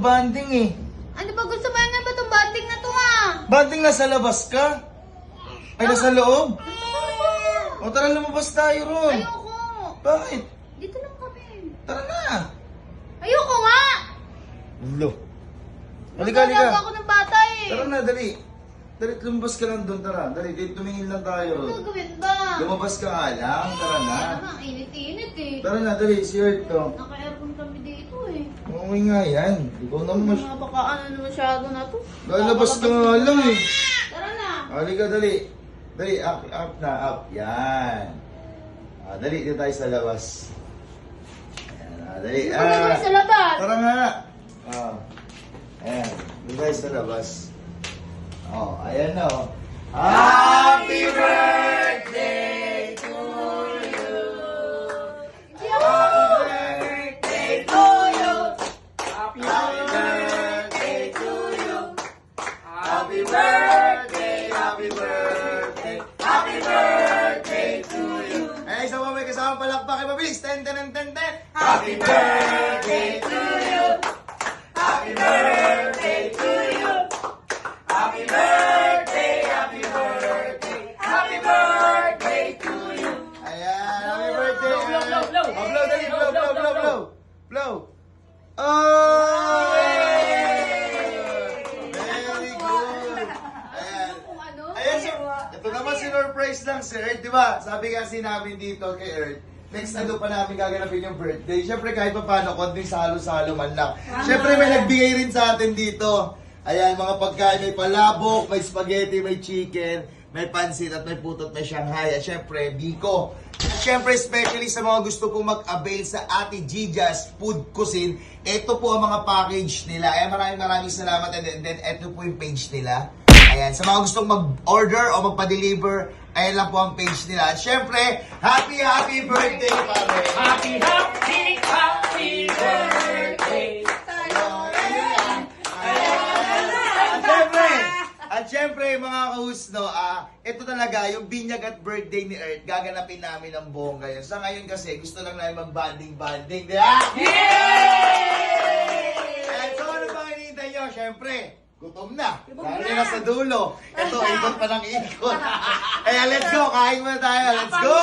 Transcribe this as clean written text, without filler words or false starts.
mag-banding eh. Ano ba gusto mo yan? Ba itong banding na to ha? Banding nasa labas ka? Ay, nasa loob? O tara, lumabas tayo ron. Ayoko. Bakit? Dito lang kami. Tara na. Ayoko nga! Ulo. Halika, halika. ako ng bata eh. Tara na, dali. Dali, lumabas ka lang doon, tara. Dali, dito tumingin lang tayo Ano ron. gagawin ba? Lumabas ka nga lang, tara na. Ang init-init eh. Tara na, dali, si Earth to. Naka-aircon kami dito eh. Okay nga yan. Ikaw naman mas... Mga baka ano na masyado na to. Lalabas ka nga lang eh. Tara na. Halika, dali. Dali, up na, up. Yan. Dali, dito tayo sa labas. Ayan, dali. Ano ba gagawin sa labas? Tara nga. Ayan, dito tayo sa labas. Ayan na Happy birthday to you! Happy birthday to you! Happy birthday to you! Happy birthday, happy birthday, happy birthday to you! Eh, isa pa may kasama palakpak, mabilis! 10, 10, 10, 10! Happy birthday to you! Happy birthday to you! Happy birthday, happy birthday, happy birthday to you! Ayan, happy birthday! Blow! Blow, dali, blow! Oh! Very good! Ayan. Kung ano? Ayan, so, ito naman surprise lang si Earth, di ba? Sabi kasi namin dito kay Earth, next ano pa namin gaganapin yung birthday. Siyempre kahit pa paano, konting salo-salo man lang. Siyempre may nagbigay rin sa atin dito. Ayan, mga pagkain, may palabok, may spaghetti, may chicken, may pansit at may putot, may Shanghai. At syempre, biko. At syempre, especially sa mga gusto pong mag-avail sa Ate Gigia's Food Cuisine, ito po ang mga package nila. Ayan, maraming salamat. And then, ito po yung page nila. Ayan, sa mga gustong mag-order o magpa-deliver, ayan lang po ang page nila. At syempre, happy birthday, pare! Happy birthday! At syempre, mga kahusno, ito talaga, yung binyag at birthday ni Earth, gaganapin namin ng buong ngayon. Sa ngayon kasi, gusto lang namin mag-banding-banding, di ba? Yay! And so, ano bang hinihintay nyo? Syempre, gutom na. Lalo na sa dulo. Ito, ikot pa ng ikot. Kaya let's go, kain muna tayo. Let's go!